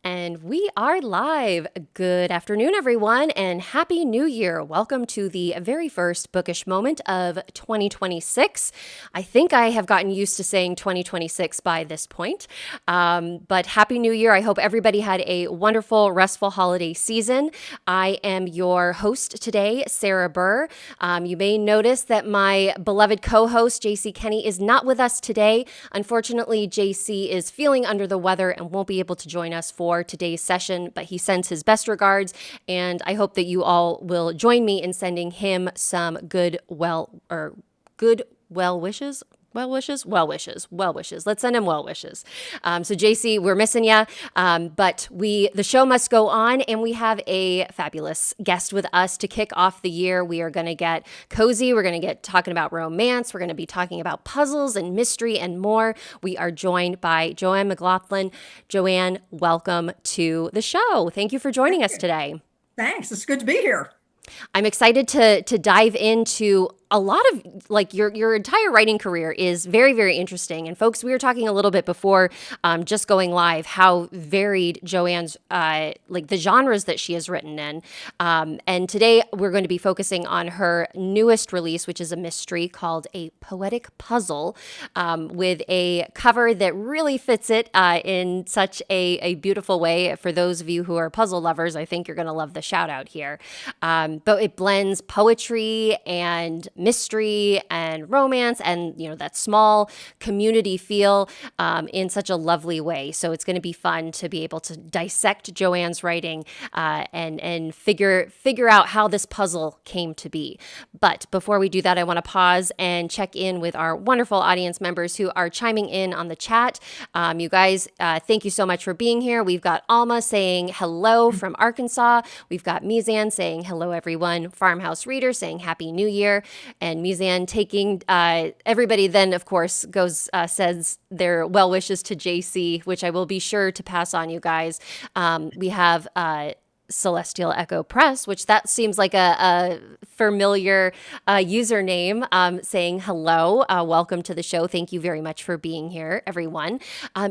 And we are live. Good afternoon, everyone, and Happy New Year. Welcome to the very first Bookish Moment of 2026. I think I have gotten used to saying 2026 by this point, but Happy New Year. I hope everybody had a wonderful, restful holiday season. I am your host today, Sarah Burr. You may notice that my beloved co-host, J.C. Kenney, is not with us today. Unfortunately, J.C. is feeling under the weather and won't be able to join us for today's session, but he sends his best regards, and I hope that you all will join me in sending him some good wishes. Well wishes. Let's send him well wishes. So JC, we're missing you, but the show must go on, and we have a fabulous guest with us to kick off the year. We are going to get cozy. We're going to get talking about romance. We're going to be talking about puzzles and mystery and more. We are joined by Joanne McLaughlin. Joanne, welcome to the show. Thank you for joining us today. Thanks. It's good to be here. I'm excited to dive into a lot of your entire writing career is very, very interesting. And folks, we were talking a little bit before just going live how varied Joanne's the genres that she has written in. And today we're going to be focusing on her newest release, which is a mystery called A Poetic Puzzle, with a cover that really fits it in such a beautiful way. For those of you who are puzzle lovers, I think you're going to love the shout out here. But it blends poetry and mystery and romance and, that small community feel in such a lovely way. So it's going to be fun to be able to dissect Joanne's writing and figure out how this puzzle came to be. But before we do that, I want to pause and check in with our wonderful audience members who are chiming in on the chat. You guys, thank you so much for being here. We've got Alma saying hello from Arkansas. We've got Mizan saying hello, everyone. Farmhouse Reader saying Happy New Year. And Mizan taking everybody then, of course, says their well wishes to JC, which I will be sure to pass on, you guys. We have Celestial Echo Press, which that seems like a familiar username, saying hello. Welcome to the show. Thank you very much for being here, everyone.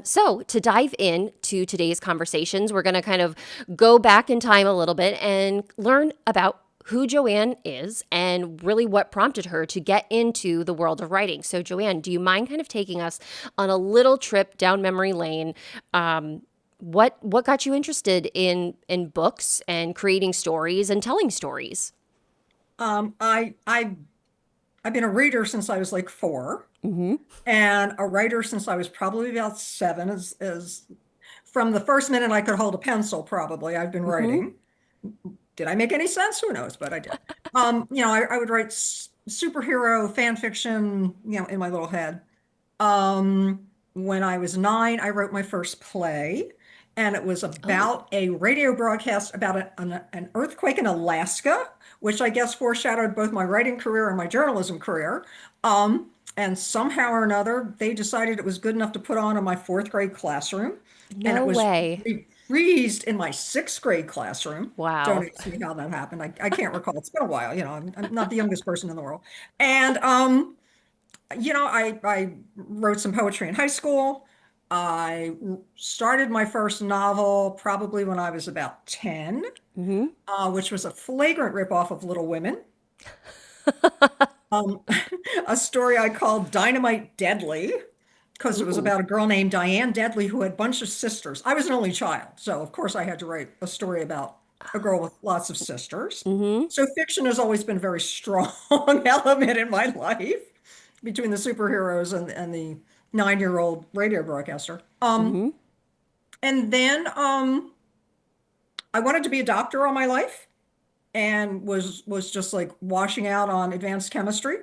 So to dive into today's conversations, we're going to kind of go back in time a little bit and learn about who Joanne is and really what prompted her to get into the world of writing. So Joanne, do you mind kind of taking us on a little trip down memory lane? What got you interested in books and creating stories and telling stories? I've been a reader since I was like 4, and a writer since I was probably about 7. As from the first minute I could hold a pencil, probably I've been writing. Did I make any sense? Who knows? But I did. I would write superhero fan fiction, in my little head. When I was 9, I wrote my first play, and it was about a radio broadcast about an earthquake in Alaska, which I guess foreshadowed both my writing career and my journalism career. And somehow or another, they decided it was good enough to put on in my 4th grade classroom. And it was reprised in my 6th grade classroom. Wow. Don't ask me how that happened. I can't recall. It's been a while. I'm not the youngest person in the world. And, I wrote some poetry in high school. I started my first novel probably when I was about 10, which was a flagrant ripoff of Little Women. A story I called Dynamite Deadly, because it was about a girl named Diane Deadly who had a bunch of sisters. I was an only child, so of course I had to write a story about a girl with lots of sisters. So fiction has always been a very strong element in my life, between the superheroes and the 9-year-old radio broadcaster. And then I wanted to be a doctor all my life, and was just like washing out on advanced chemistry.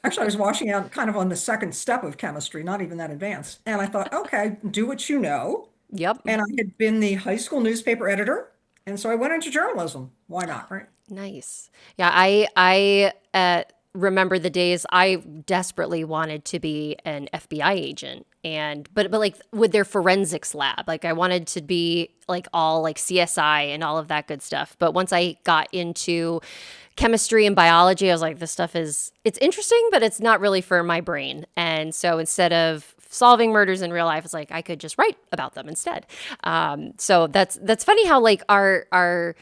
Actually, I was washing out kind of on the second step of chemistry, not even that advanced. And I thought, okay, do what you know. Yep. And I had been the high school newspaper editor, and so I went into journalism. Why not, right? Nice. Yeah, I remember the days I desperately wanted to be an FBI agent, but like with their forensics lab, like I wanted to be like all like CSI and all of that good stuff. But once I got into chemistry and biology, I was like, it's interesting, but it's not really for my brain. And so instead of solving murders in real life. It's like I could just write about them instead. So that's funny how like our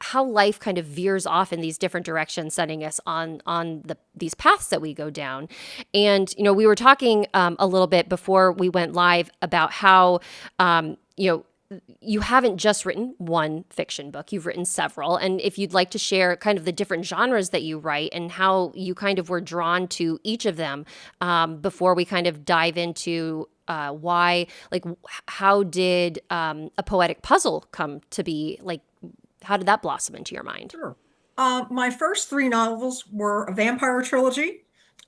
how life kind of veers off in these different directions, setting us on these paths that we go down. And we were talking a little bit before we went live about how you haven't just written one fiction book, you've written several. And if you'd like to share kind of the different genres that you write and how you kind of were drawn to each of them before we kind of dive into why, like, how did a poetic puzzle come to be? Like, how did that blossom into your mind? Sure. My first three novels were a vampire trilogy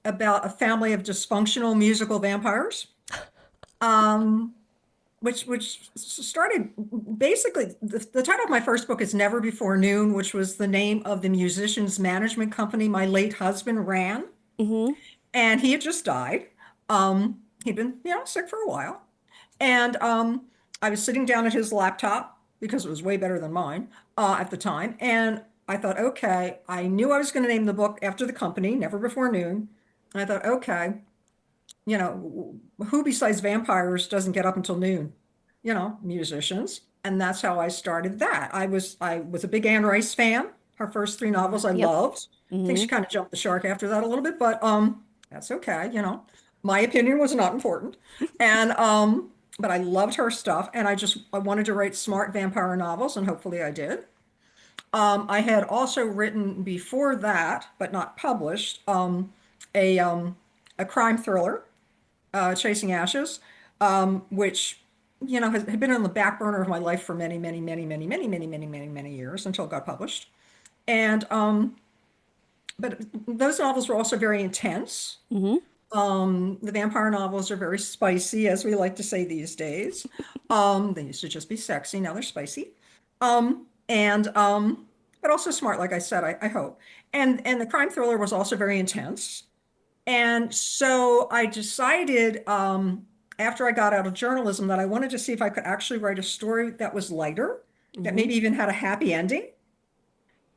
about a family of dysfunctional musical vampires. Which started basically, the title of my first book is Never Before Noon, which was the name of the musician's management company my late husband ran. And he had just died. He'd been, sick for a while. And I was sitting down at his laptop because it was way better than mine at the time. And I thought, okay, I knew I was going to name the book after the company, Never Before Noon. And I thought, okay, who besides vampires doesn't get up until noon? Musicians. And that's how I started that. I was a big Anne Rice fan. Her first three novels I loved. I think she kind of jumped the shark after that a little bit, but that's okay. My opinion was not important. And but I loved her stuff, and I wanted to write smart vampire novels, and hopefully I did. I had also written before that, but not published, a crime thriller, Chasing Ashes, which had been on the back burner of my life for many, many, many, many, many, many, many, many, many years until it got published. And but those novels were also very intense. The vampire novels are very spicy, as we like to say these days. They used to just be sexy, now they're spicy. And but also smart, like I said, I hope. And the crime thriller was also very intense. And so I decided after I got out of journalism that I wanted to see if I could actually write a story that was lighter, that maybe even had a happy ending.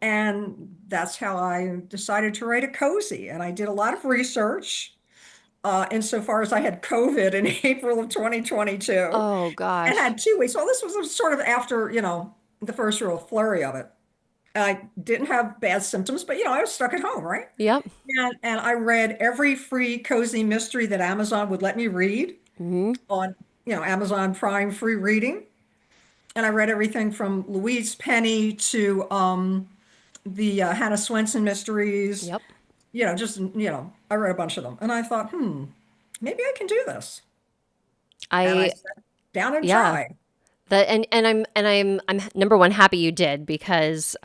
And that's how I decided to write a cozy. And I did a lot of research insofar as I had COVID in April of 2022. Oh, gosh. And had 2 weeks. Well, this was sort of after, the first real flurry of it. I didn't have bad symptoms, but I was stuck at home, right? Yep. And I read every free cozy mystery that Amazon would let me read on, Amazon Prime free reading. And I read everything from Louise Penny to the Hannah Swenson mysteries. Yep. I read a bunch of them, and I thought, maybe I can do this. And I sat down and tried. I'm number one happy you did, because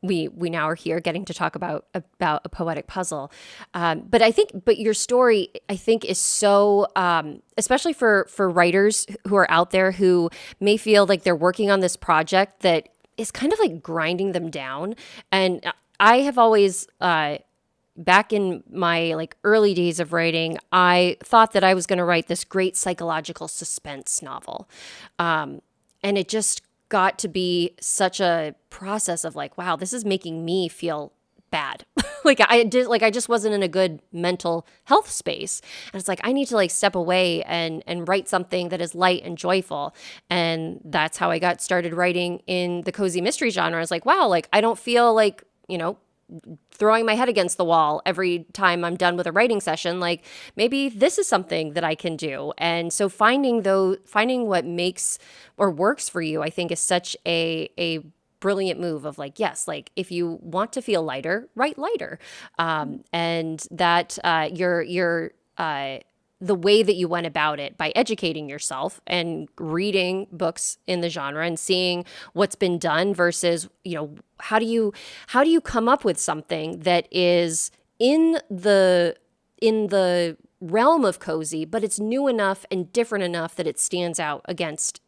we now are here getting to talk about a poetic puzzle. But your story, I think, is so especially for writers who are out there who may feel like they're working on this project that is kind of like grinding them down. And I have always back in my like early days of writing, I thought that I was going to write this great psychological suspense novel. And it just got to be such a process of like, wow, this is making me feel bad. I just wasn't in a good mental health space. And it's like, I need to like step away and write something that is light and joyful. And that's how I got started writing in the cozy mystery genre. I was like, wow, like I don't feel like, throwing my head against the wall every time I'm done with a writing session. Like maybe this is something that I can do. And so finding what makes or works for you, I think is such a brilliant move of like, yes, like if you want to feel lighter, write lighter. And that the way that you went about it by educating yourself and reading books in the genre and seeing what's been done versus, how do you come up with something that is in the realm of cozy, but it's new enough and different enough that it stands out against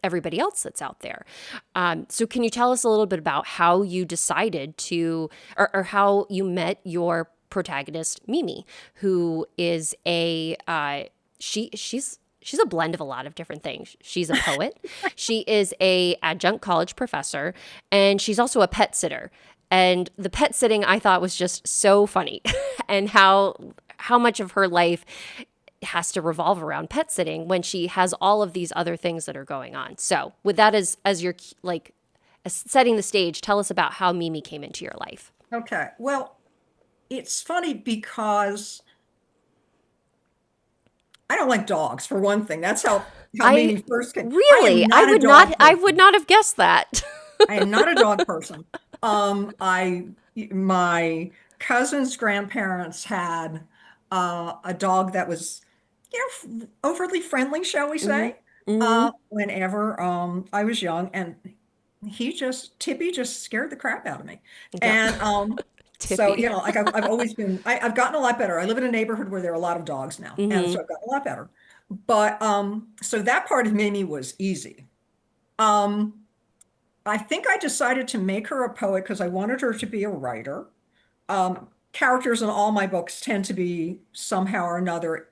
everybody else that's out there. So can you tell us a little bit about how you decided to, or how you met your protagonist, Mimi, who is she's a blend of a lot of different things. She's a poet. She is a adjunct college professor, and she's also a pet sitter. And the pet sitting I thought was just so funny and how much of her life has to revolve around pet sitting when she has all of these other things that are going on. So with that as your like as setting the stage, tell us about how Mimi came into your life. Okay. Well, it's funny because I don't like dogs, for one thing. That's how I Mimi first came. I really, am not a dog I person. would not have guessed that. I am not a dog person. My cousin's grandparents had a dog that was, overly friendly, shall we Hmm. say, Hmm. whenever I was young, and Tippy just scared the crap out of me. Yep. And so, Tippy. like I've always been, I've gotten a lot better. I live in a neighborhood where there are a lot of dogs now, and Hmm. so I've gotten a lot better. But so that part of Mimi was easy. Um, I think I decided to make her a poet because I wanted her to be a writer. Characters in all my books tend to be somehow or another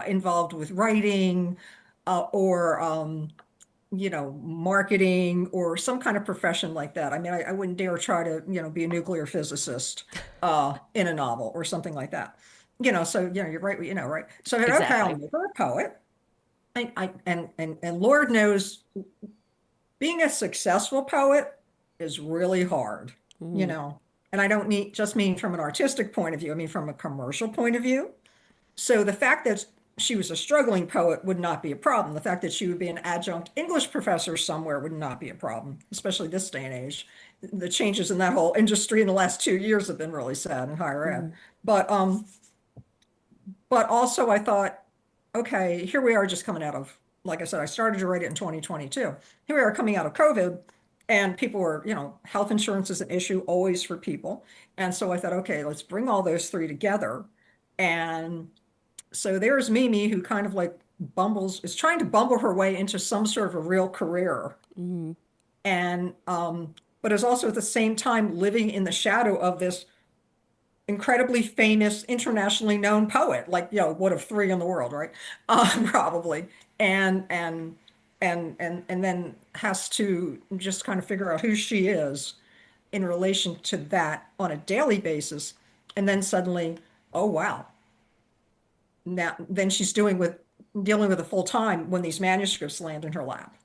involved with writing or marketing or some kind of profession like that. I mean, I wouldn't dare try to, be a nuclear physicist in a novel or something like that. So you're right, right. So I thought, okay, I'll Exactly. make her a poet. And Lord knows being a successful poet is really hard, you Mm. know. And I don't just mean from an artistic point of view, I mean from a commercial point of view. So the fact that she was a struggling poet would not be a problem. The fact that she would be an adjunct English professor somewhere would not be a problem, especially this day and age. The changes in that whole industry in the last 2 years have been really sad in higher ed. Mhm. But but also I thought, okay, here we are just coming out of, like I said, I started to write it in 2022. Here we are coming out of COVID, and people were, health insurance is an issue always for people. And so I thought, okay, let's bring all those three together. And so there's Mimi, who kind of like is trying to bumble her way into some sort of a real career. Mhm. And but is also at the same time living in the shadow of this incredibly famous, internationally known poet, like, one of three in the world, right? Probably. And and then has to just kind of figure out who she is in relation to that on a daily basis. And then suddenly, oh wow, now then she's dealing with it full time when these manuscripts land in her lap.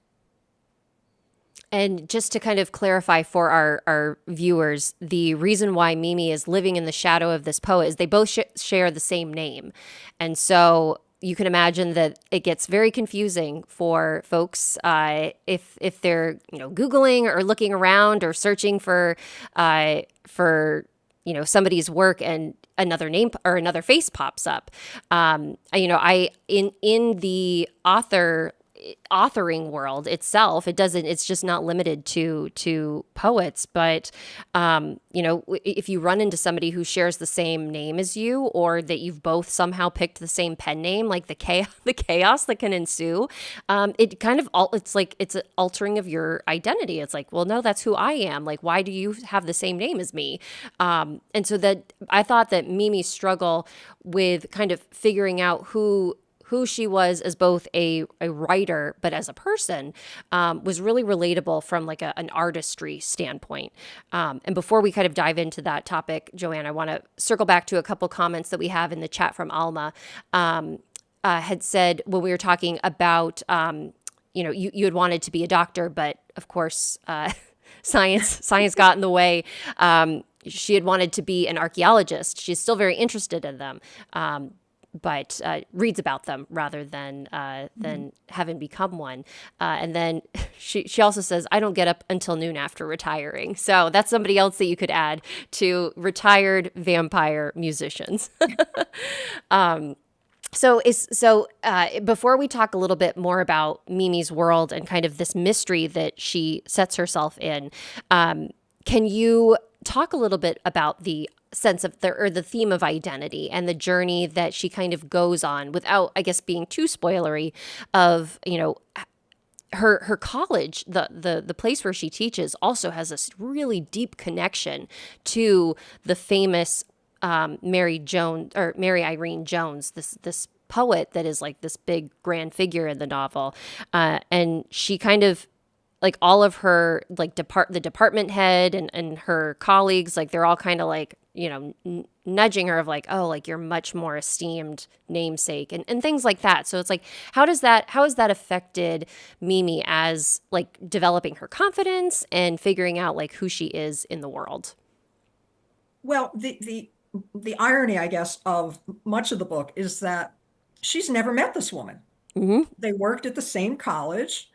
And just to kind of clarify for our viewers, the reason why Mimi is living in the shadow of this poet is they both share the same name. And so you can imagine that it gets very confusing for folks if they're Googling or looking around or searching for somebody's work and another name or another face pops up. I in the authoring world itself, it's just not limited to poets, but if you run into somebody who shares the same name as you, or that you've both somehow picked the same pen name, like the chaos that can ensue, it kind of it's like it's an altering of your identity. It's like, well, no, that's who I am. Like, why do you have the same name as me? And so that I thought that Mimi's struggle with kind of figuring out who she was as both a writer, but as a person, was really relatable from like an artistry standpoint. And before we kind of dive into that topic, Joanne, I want to circle back to a couple comments that we have in the chat from Alma. Had said when we were talking about, you had wanted to be a doctor, but of course, science got in the way. She had wanted to be an archaeologist. She's still very interested in them. But reads about them rather than having become one. And then she also says, I don't get up until noon after retiring. So that's somebody else that you could add to retired vampire musicians. Before we talk a little bit more about Mimi's world and kind of this mystery that she sets herself in, can you talk a little bit about the sense of the theme of identity and the journey that she kind of goes on, without, I guess, being too spoilery, of her college, the place where she teaches, also has this really deep connection to the famous Mary Irene Jones, this poet that is like this big grand figure in the novel, and she kind of like all of her like the department head and her colleagues, like they're all kind of like, nudging her of like, oh, like you're much more esteemed namesake and things like that. So it's like, how has that affected Mimi as like developing her confidence and figuring out like who she is in the world? Well, the irony, I guess, of much of the book is that she's never met this woman. Mm-hmm. They worked at the same college,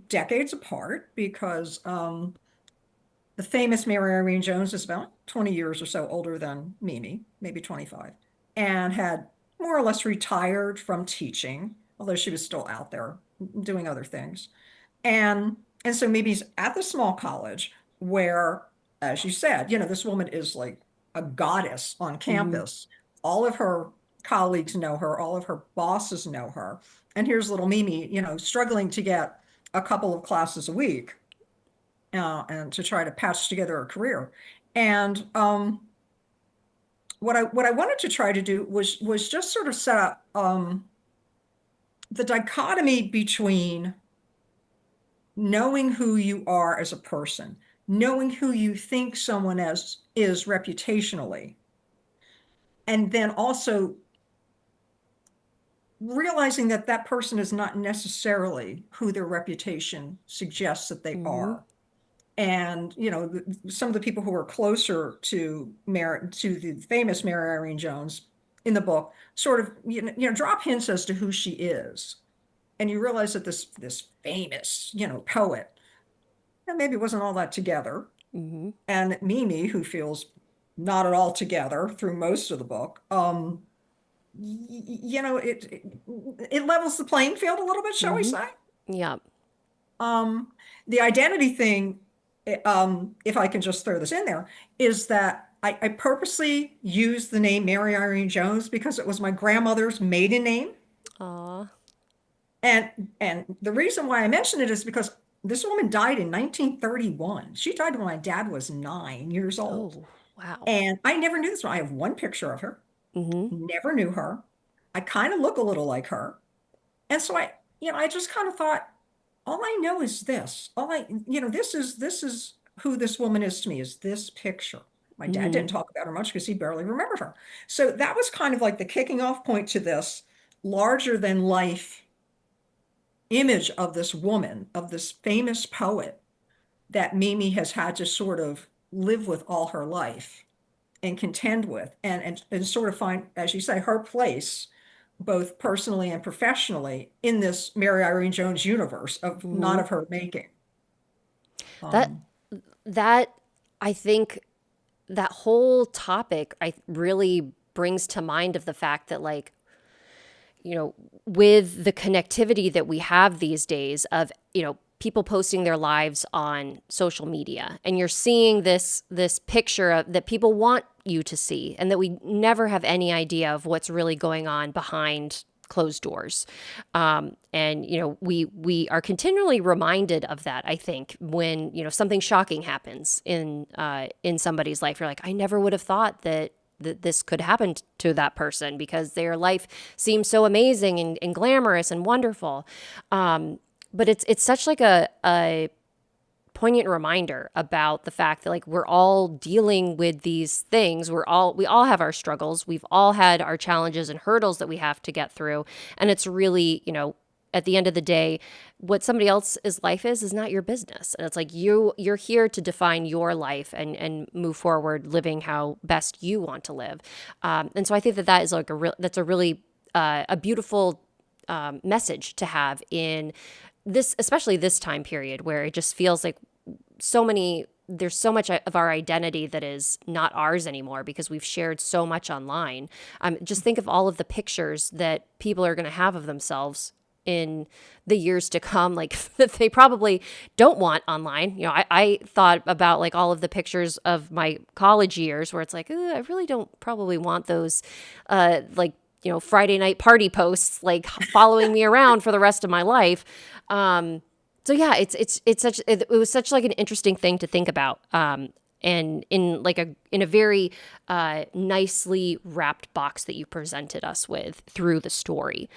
decades apart, because the famous Mary Irene Jones is about 20 years or so older than Mimi, maybe 25, and had more or less retired from teaching, although she was still out there doing other things. And so Mimi's at the small college where, as you said, this woman is like a goddess on Mm-hmm. campus. All of her colleagues know her, all of her bosses know her. And here's little Mimi, struggling to get a couple of classes a week and to try to patch together a career. And what I wanted to try to do was just sort of set up the dichotomy between knowing who you are as a person, knowing who you think someone is reputationally, and then also realizing that that person is not necessarily who their reputation suggests that they Mm-hmm. are. And some of the people who are closer to the famous Mary Irene Jones in the book sort of drop hints as to who she is, and you realize that this famous poet maybe wasn't all that together. Mm-hmm. And Mimi, who feels not at all together through most of the book, it levels the playing field a little bit, shall we Mm-hmm. say? Yeah. Um, the identity thing, if I can just throw this in there, is that I purposely used the name Mary Irene Jones because it was my grandmother's maiden name. Aw. And the reason why I mention it is because this woman died in 1931. She died when my dad was 9 years old. Oh, wow. And I never knew this one. I have one picture of her, Mm-hmm. never knew her. I kind of look a little like her. And so I just kind of thought, all I know is this. This is who this woman is to me, is this picture. My dad Mm-hmm. didn't talk about her much because he barely remembered her. So that was kind of like the kicking off point to this larger than life image of this woman, of this famous poet that Mimi has had to sort of live with all her life and contend with and sort of find, as you say, her place, both personally and professionally, in this Mary Irene Jones universe of not Mm-hmm. of her making. That Um, that I think that whole topic I really brings to mind of the fact that like, with the connectivity that we have these days of, people posting their lives on social media, and you're seeing this picture that people want you to see, and that we never have any idea of what's really going on behind closed doors. And we are continually reminded of that. I think when something shocking happens in somebody's life, you're like, I never would have thought that this could happen to that person because their life seems so amazing and glamorous and wonderful. But it's such like a poignant reminder about the fact that like we're all dealing with these things. We all have our struggles. We've all had our challenges and hurdles that we have to get through. And it's really, at the end of the day, what somebody else's life is not your business. And it's like you're here to define your life and move forward living how best you want to live. And so I think that is like that's a really a beautiful message to have in this, especially this time period where it just feels like there's so much of our identity that is not ours anymore because we've shared so much online. Just think of all of the pictures that people are going to have of themselves in the years to come, like that they probably don't want online. I thought about like all of the pictures of my college years where it's like, I really don't probably want those, like, Friday night party posts, like following me around for the rest of my life. So yeah, it was such like an interesting thing to think about. And in a very nicely wrapped box that you presented us with through the story.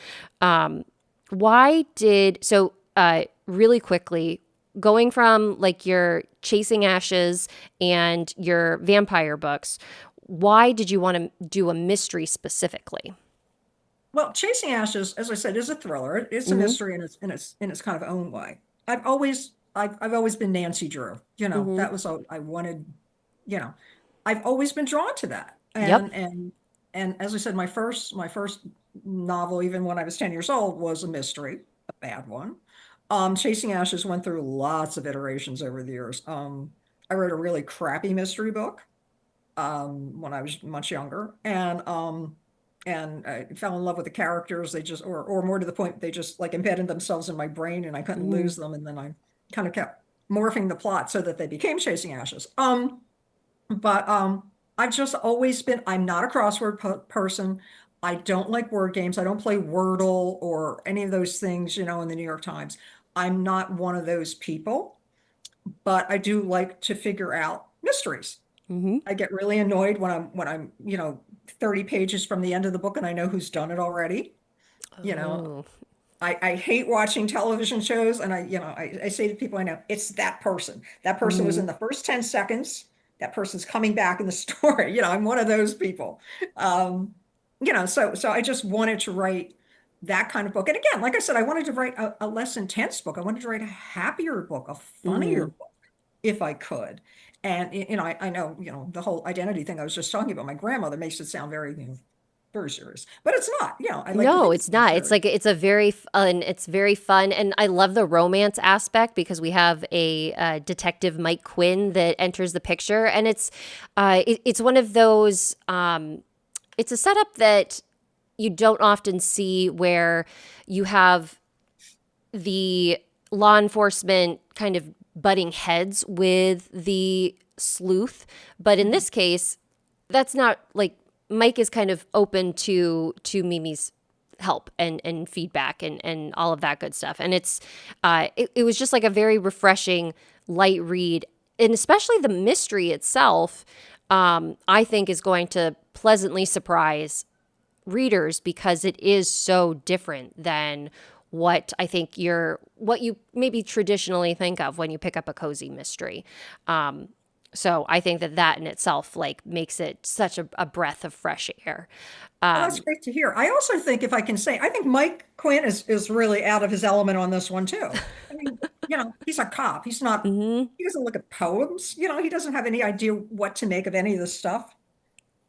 Really quickly, going from like your Chasing Ashes and your vampire books, why did you want to do a mystery specifically? Well, Chasing Ashes, as I said, is a thriller. It's a Mm-hmm. mystery in its kind of own way. I've always been Nancy Drew. Mm-hmm. That was all I wanted. You know, I've always been drawn to that. Yep. And as I said, my first novel, even when I was 10 years old, was a mystery, a bad one. Chasing Ashes went through lots of iterations over the years. I wrote a really crappy mystery book when I was much younger, and I fell in love with the characters. They just, or more to the point, they just like embedded themselves in my brain, and I couldn't Mm-hmm. lose them. And then I kind of kept morphing the plot so that they became Chasing Ashes. But I've just always been. I'm not a crossword person. I don't like word games. I don't play Wordle or any of those things, in the New York Times. I'm not one of those people, but I do like to figure out mysteries. Mm-hmm. I get really annoyed when I'm 30 pages from the end of the book and I know who's done it already. You know, Oh. I hate watching television shows, and I say to people I know, it's that person. That person was Mm-hmm. in the first 10 seconds. That person's coming back in the story. I'm one of those people. So I just wanted to write that kind of book. And again, like I said, I wanted to write a less intense book. I wanted to write a happier book, a funnier Mm-hmm. book if I could. And I know, the whole identity thing I was just talking about, my grandmother makes it sound very, very serious, but it's not. I like to No, think it's it's not. It's serious. like it's a very fun. It's very fun, and I love the romance aspect because we have a detective Mike Quinn that enters the picture, and it's one of those. It's a setup that you don't often see where you have the law enforcement kind of butting heads with the sleuth, but in Mhm. this case, that's not like Mike is kind of open to Mimi's help and feedback and all of that good stuff. And it was just like a very refreshing light read, and especially the mystery itself. I think is going to pleasantly surprise readers because it is so different than what you maybe traditionally think of when you pick up a cozy mystery. So I think that in itself like makes it such a breath of fresh air. Well, that's great to hear. I also think, if I can say, I think Mike Quinn is really out of his element on this one too. I mean, he's a cop. Hmm. He doesn't look at poems. He doesn't have any idea what to make of any of the stuff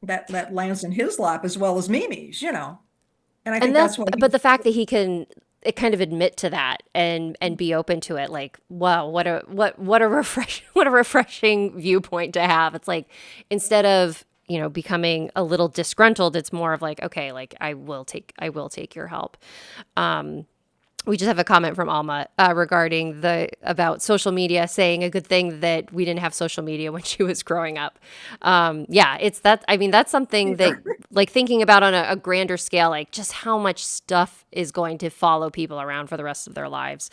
that lands in his lap as well as Mimi's. And I And think that's why but the fact that he can it kind of admit to that and be open to it, like, wow, what a what a refreshing viewpoint to have. It's like instead of becoming a little disgruntled, it's more of like, okay, like I will take your help. We just have a comment from Alma regarding about social media, saying a good thing that we didn't have social media when she was growing up. Yeah, it's that. I mean, that's something that, like, thinking about on a grander scale, like just how much stuff is going to follow people around for the rest of their lives.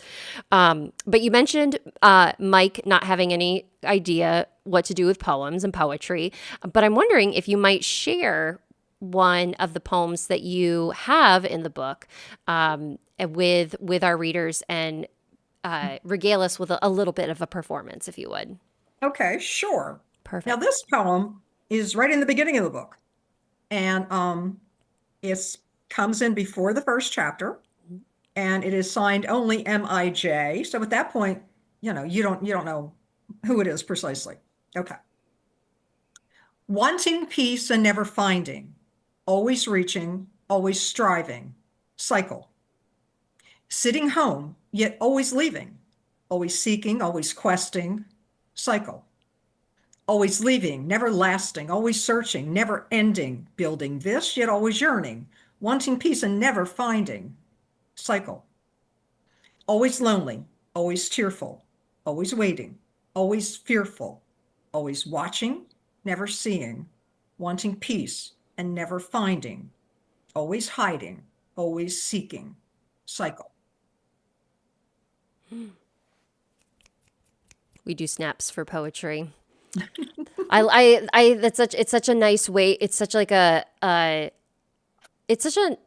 But you mentioned Mike not having any idea what to do with poems and poetry. But I'm wondering if you might share one of the poems that you have in the book with our readers and regale us with a little bit of a performance, if you would. Okay, sure. Now, Perfect. this poem is right in the beginning of the book, and it comes in before the first chapter, and it is signed only M.I.J. So at that point, you don't know who it is precisely. Okay. Wanting peace and never finding, always reaching, always striving, cycle. Sitting home, yet always leaving, always seeking, always questing, cycle. Always leaving, never lasting, always searching, never ending, building this, yet always yearning, wanting peace and never finding, cycle. Always lonely, always tearful, always waiting, always fearful, always watching, never seeing, wanting peace and never finding, always hiding, always seeking, cycle. We do snaps for poetry. That's it's such a nice way. It's such like it's such a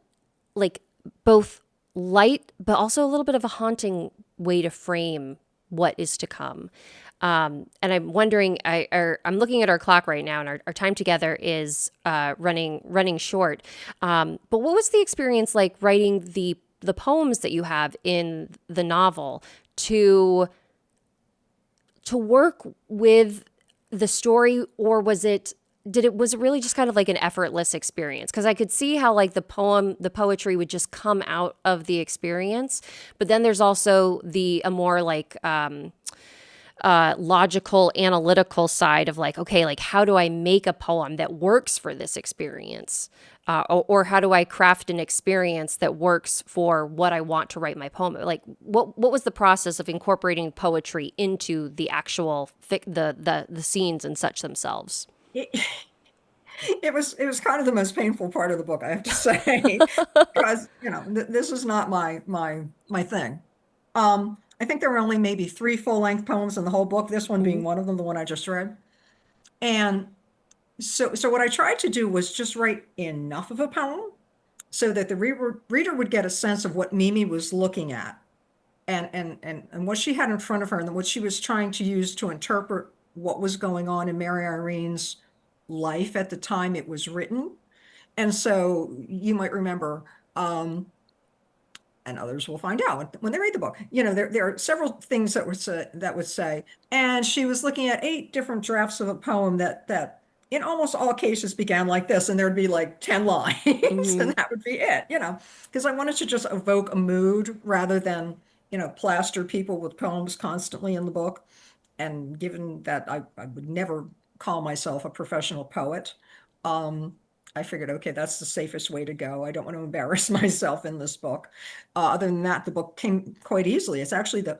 like both light but also a little bit of a haunting way to frame what is to come. And I'm wondering, I'm looking at our clock right now, and our time together is running short. But what was the experience like writing the poems that you have in the novel to work with the story, or was it really just kind of like an effortless experience? Because I could see how like the poetry would just come out of the experience, but then there's also a more like logical, analytical side of like, okay, like how do I make a poem that works for this experience? Or how do I craft an experience that works for what I want to write my poem? Like, what was the process of incorporating poetry into the actual the scenes and such themselves? It, it was kind of the most painful part of the book, I have to say, because this is not my thing. I think there were only maybe three full-length poems in the whole book, this one being Hmm. one of them, the one I just read. And so what I tried to do was just write enough of a poem so that the reader would get a sense of what Mimi was looking at, and what she had in front of her, and what she was trying to use to interpret what was going on in Mary Irene's life at the time it was written. And so you might remember, and others will find out when they read the book, there are several things that would say, and she was looking at 8 different drafts of a poem that in almost all cases began like this, and there'd be like 10 lines, Hmm. and that would be it, because I wanted to just evoke a mood rather than, plaster people with poems constantly in the book. And given that I would never call myself a professional poet, um, I figured, okay, that's the safest way to go. I don't want to embarrass myself in this book. Other than that, the book came quite easily. It's actually the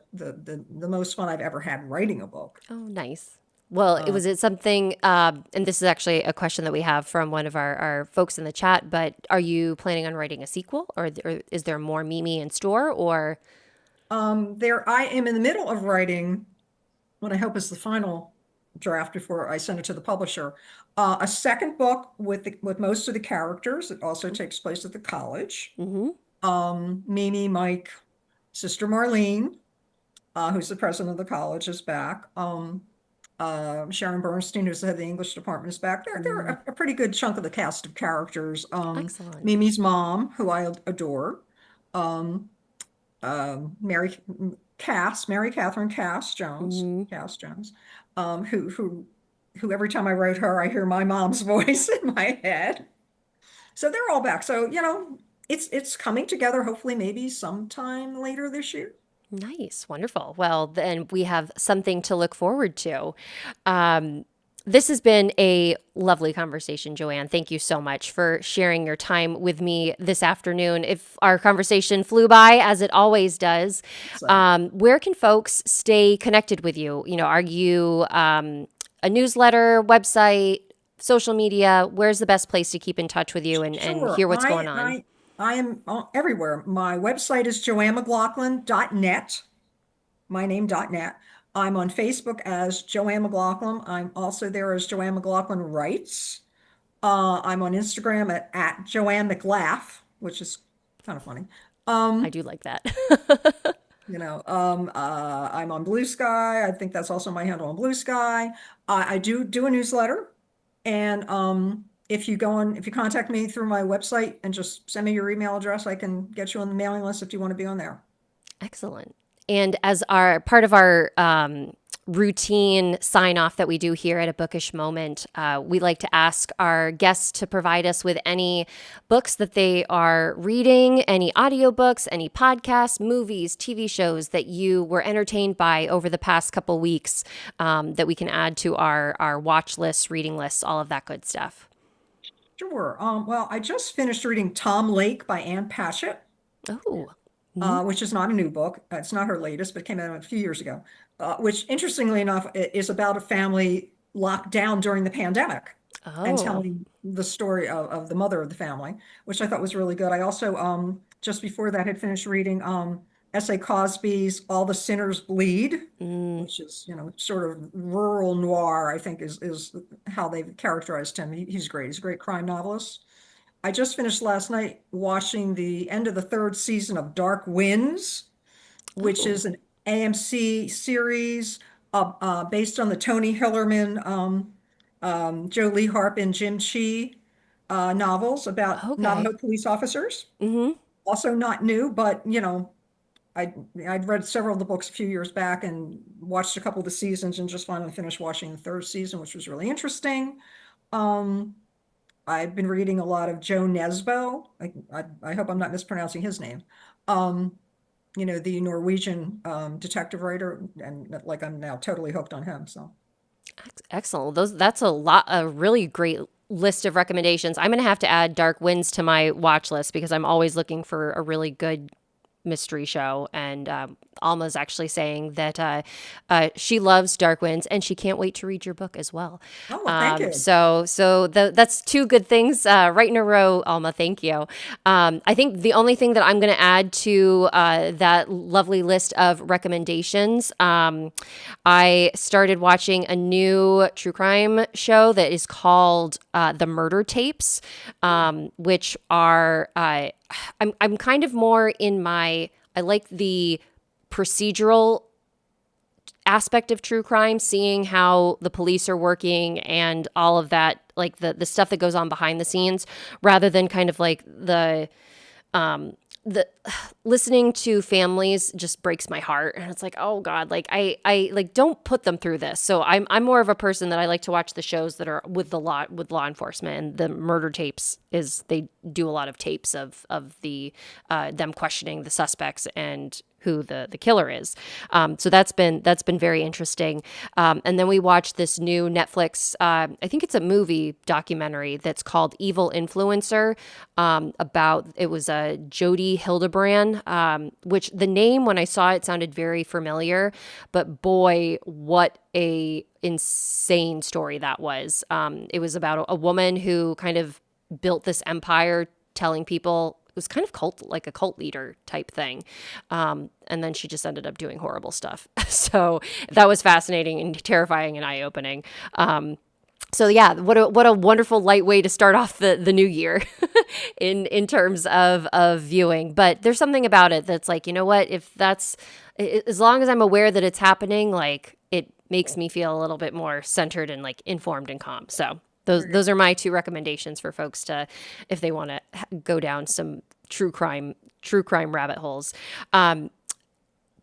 most fun I've ever had writing a book. Oh, nice. Well, Uh, was it something, and this is actually a question that we have from one of our folks in the chat, but are you planning on writing a sequel, or is there more Mimi in store, or? there, I am in the middle of writing what I hope is the final draft before I send it to the publisher. A second book with most of the characters. It also takes place at the college. Mm-hmm. Mimi, Mike, Sister Marlene, who's the president of the college, is back. Sharon Bernstein, who's the head of the English department, is back. They're Mm, a pretty good chunk of the cast of characters. excellent. Mimi's mom, who I adore. Um, Mary Mary Catherine Mm-hmm. Cass Jones, who every time I wrote her, I hear my mom's voice in my head. So they're all back. So, it's coming together, hopefully maybe sometime later this year. Nice, wonderful. Well, then we have something to look forward to. Um, this has been a lovely conversation, Joanne. Thank you so much for sharing your time with me this afternoon. If our conversation flew by, as it always does, So where can folks stay connected with you? Are you a newsletter, website, social media? Where's the best place to keep in touch with you and sure. hear what's going on? I am everywhere. My website is joannemclaughlin.net, my name.net. I'm on Facebook as Joanne McLaughlin. I'm also there as Joanne McLaughlin Writes. I'm on Instagram at Joanne McLaugh, which is kind of funny. I Um, do like that. I'm on Blue Sky. I think that's also my handle on Blue Sky. I do a newsletter, and if you contact me through my website and just send me your email address, I can get you on the mailing list if you want to be on there. Excellent. And as our part of our routine sign off that we do here at a Bookish Moment, we like to ask our guests to provide us with any books that they are reading, any audiobooks, any podcasts, movies, TV shows that you were entertained by over the past couple weeks, that we can add to our watch lists, reading lists, all of that good stuff. Sure. Well, I just finished reading Tom Lake by Ann Patchett, Oh. Mhm. which is not a new book. It's not her latest, but it came out a few years ago, which interestingly enough is about a family locked down during the pandemic and Oh. telling the story of the mother of the family, which I thought was really good. I also, just before that, had finished reading S.A. Cosby's All the Sinners Bleed, Mm. which is, sort of rural noir, I think is how they've characterized him. He's great. He's a great crime novelist. I just finished last night watching the end of the third season of Dark Winds, which Oh. is an AMC series based on the Tony Hillerman, Joe Lee Harp, and Jim Chi novels about Okay. Navajo police officers. Mm-hmm. Also not new, but I'd read several of the books a few years back and watched a couple of the seasons and just finally finished watching the third season, which was really interesting. Um, I've been reading a lot of Joe Nesbo. I hope I'm not mispronouncing his name. Um, the Norwegian detective writer, and like I'm now totally hooked on him. So Excellent. That's a really great list of recommendations. I'm going to have to add Dark Winds to my watch list because I'm always looking for a really good mystery show. And Alma's actually saying that she loves Dark Winds and she can't wait to read your book as well. oh well, thank you. That's two good things right in a row, Alma. Thank you. I think the only thing that I'm going to add to that lovely list of recommendations, I started watching a new true crime show that is called The Murder Tapes, which are I'm kind of more in I like the procedural aspect of true crime, seeing how the police are working and all of that, like the stuff that goes on behind the scenes, rather than kind of like the listening to families just breaks my heart, and it's like, oh god, like I like, don't put them through this. So I'm more of a person that I like to watch the shows that are with law enforcement, and the Murder Tapes is they do a lot of tapes of the them questioning the suspects and who the killer is. So that's been very interesting. And then we watched this new Netflix, I think it's a movie documentary that's called Evil Influencer, about, it was a Jodi Hildebrand, which the name, when I saw it, sounded very familiar, but boy, what a insane story that was. It was about a woman who kind of built this empire telling people, it was kind of like a cult leader type thing. And then she just ended up doing horrible stuff. So that was fascinating and terrifying and eye-opening. So yeah, what a wonderful light way to start off the new year in terms of viewing. But there's something about it that's like, you know what, if that's, as long as I'm aware that it's happening, like, it makes me feel a little bit more centered and like informed and calm. So those are my two recommendations for folks to, if they want to go down some true crime rabbit holes.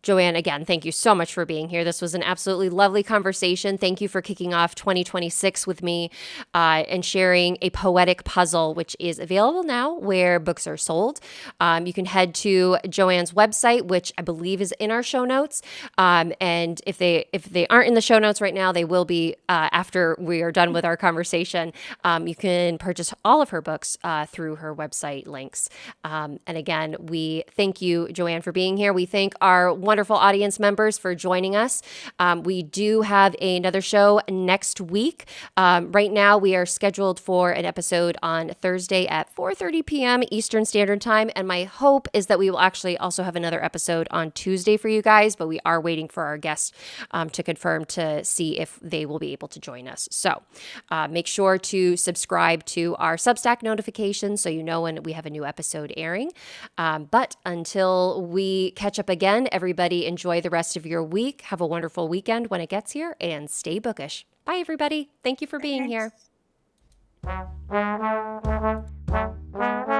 Joanne, again, thank you so much for being here. This was an absolutely lovely conversation. Thank you for kicking off 2026 with me and sharing a poetic puzzle, which is available now where books are sold. You can head to Joanne's website, which I believe is in our show notes. And if they aren't in the show notes right now, they will be after we are done with our conversation. You can purchase all of her books through her website links. And again, we thank you, Joanne, for being here. We thank our wonderful audience members for joining us. We do have another show next week. Right now, we are scheduled for an episode on Thursday at 4:30 p.m. Eastern Standard Time, and my hope is that we will actually also have another episode on Tuesday for you guys, but we are waiting for our guests to confirm to see if they will be able to join us. So make sure to subscribe to our Substack notifications so you know when we have a new episode airing. But until we catch up again, everybody enjoy the rest of your week. Have a wonderful weekend when it gets here, and stay bookish. Bye, everybody. Thank you for being here. Thanks.